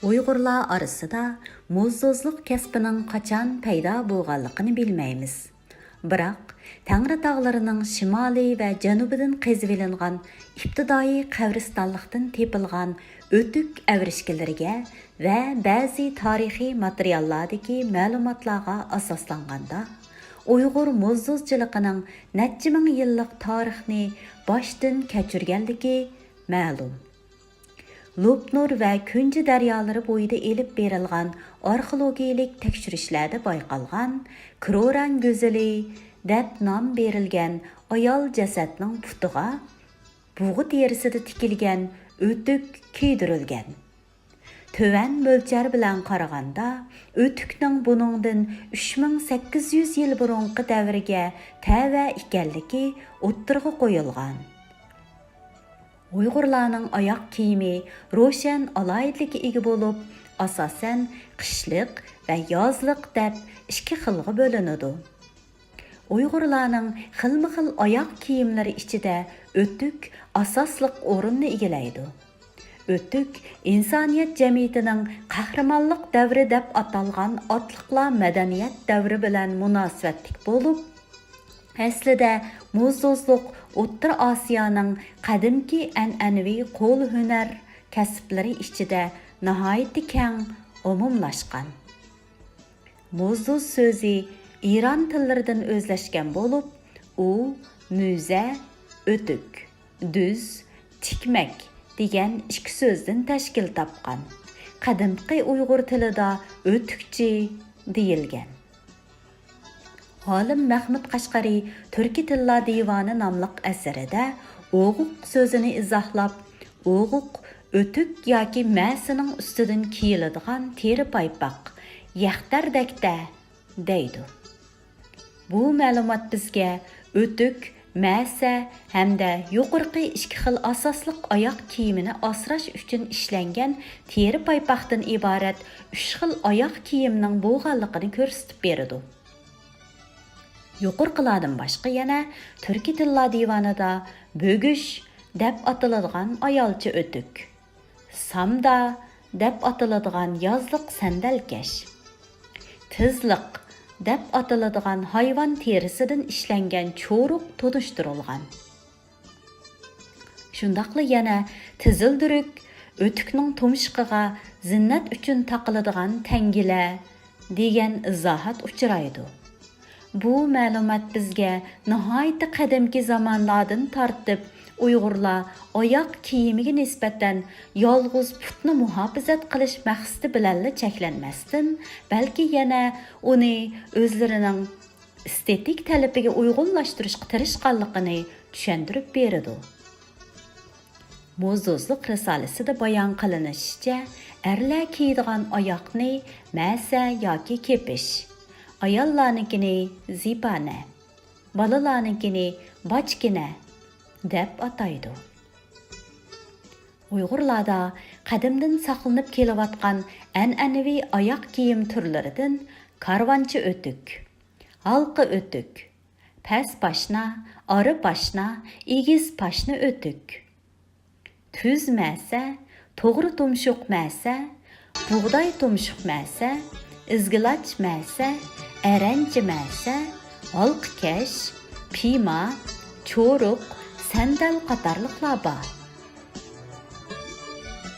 Uyg'urlar orasida mo'zzozlik kasbining qachon paydo bo'lganligini bilmaymiz. Biroq Tangri tog'larining shimoliy va janubidan qezib olingan ibtidoiy qabristonlikdan tepilgan o'tuk avrishkilariga va ba'zi tarixiy materiallardagi ma'lumotlarga asoslanganda Uyg'ur mo'zzozchiligining necha ming yillik tarixni boshdan kechirganligi ma'lum. Lupnur va Kunji daryolari bo'yida elib berilgan arxeologik tekshirishlarda bayqalgan Kroran go'zali deb nom berilgan ayol jasadning putiga bug'i terisida tikilgan o'tuk kiydirilgan. Töven mo'lchar bilan qaraganda, o'tukning buningdan 3800 yil burungi davrga tava ekanligi o'ttirg'i qo'yilgan. Uyg'urlarning oyoq kiyimi ro'shan alohidlikka ega bo'lib, asosan qishliq va yozliq deb ikki xilga bo'linadi. Uyg'urlarning xilma-xil oyoq kiyimlari ichida o'tuk asosliq o'rinni egallaydi. O'tuk insoniyat jamiyatining qahramonlik davri deb atalgan otliqlar madaniyat davri bilan munosabatlik bo'lib, aslida mo'zzozlik O'rta Osiyoning qadimki ئەنئەنىۋىي qo'l hunar kasblari ichida nihoyatda keng umumlashgan. Mo'zzoz so'zi İran tillaridan o'zlashgan bo'lib, u muza, o'tuk, düz, tikmak degan ikki so'zdan tashkil topgan. Qadimgi Uyg'ur tilida o'tukchi deyilgan. Olim Mahmud Qashqari Turki tillar divani nomli asarida o'g'uq so'zini izohlab, o'g'uq o'tuk yoki ma'sining ustidan kiyiladigan teri paypoq, yaxtardakda deydi. Bu ma'lumot bizga o'tuk, ma'sa hamda yuqorqi ikki xil asosliq oyoq kiyimini asrash uchun ishlangan teri paypoqdan iborat 3 xil oyoq kiyimning bo'lganligini ko'rsatib beradi. Yuqorqilardan boshqa yana Turki tillar divanida bo'gish deb ataladigan ayolcha o'tuk, samda deb ataladigan yozliq sandalkash, tizliq deb ataladigan hayvon terisidan ishlangan cho'ruq tunishtirilgan. Shundaqla yana tizildirik o'tukning tumshug'iga zinnat uchun taqiladigan tangila degan izohat uchraydi. Bu ma'lumot bizga nihoyatda qadimgi zamonlardan tortib Uyg'urlar oyoq kiyimiga nisbatan yolg'iz putni muhofazat qilish maqsadi bilan cheklanmasdan, balki yana uni o'zlarining estetik talabiga uyg'unlashtirishga tirishganligini tushuntirib beradi. Mo'zzozlik risolasida bayon qilinishicha, erlar kiydigan oyoqni ma'sa yoki kepish, ayollarnikini zipana, balalarnikini bochkina deb ataydi. Uyg'urlarda qadimdan saqlanib kelayotgan ئەنئەنىۋىي oyoq kiyim turlaridan karvanchi o'tuk, halqa o'tuk, pas pashna, ori pashna, egiz pashna o'tuk, tuz ma'sa, to'g'ri tumshuq ma'sa, bug'doy tumshuq ma'sa, izgilach ma'sa, aranchi ma'sa, halqikash, pima, cho'ruq, sandal qatorliqlar bor.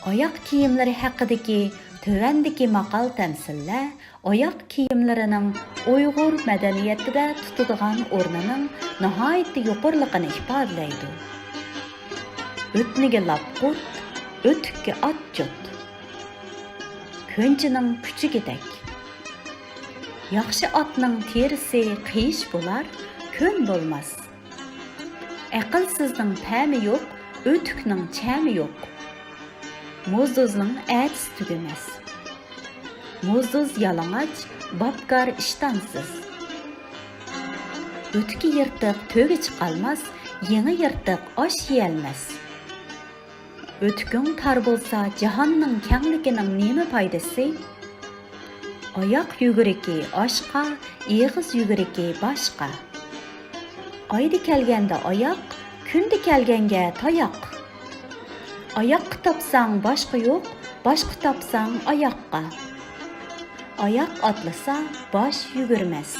Oyoq kiyimlari haqidagi tövandagi maqol tamsillar oyoq kiyimlirining Uyg'ur madaniyatida tutadigan o'rnining nihoyatda yuqorligini ifodalaydi. O'tniga lapqut, o'tukka otjut. Ko'nchining kuchigidek. Yaxshi otning terisi qiyish bo'lar, ko'n bo'lmas. Aqlsizning ta'mi yo'q, o'tukning chami yo'q. Mo'zzozning a'tisi tugamas. Mo'zzoz yalang'och, bobkor ishtonsiz. O'tki yirtiq to'gi chiqolmas, yangi yirtiq osh yeyolmas. O'tking tar bo'lsa, jahonning kengligining nima foydasi? Oyoq yuguriki oshqa, eg'iz yuguriki boshqa. Oyda kelganda oyoq, kunda kelganga tayoq. Oyoqqa topsang boshqa yo'q, Başqa tapsang ayaqqa. Ayaq atlasa baş yugurmas.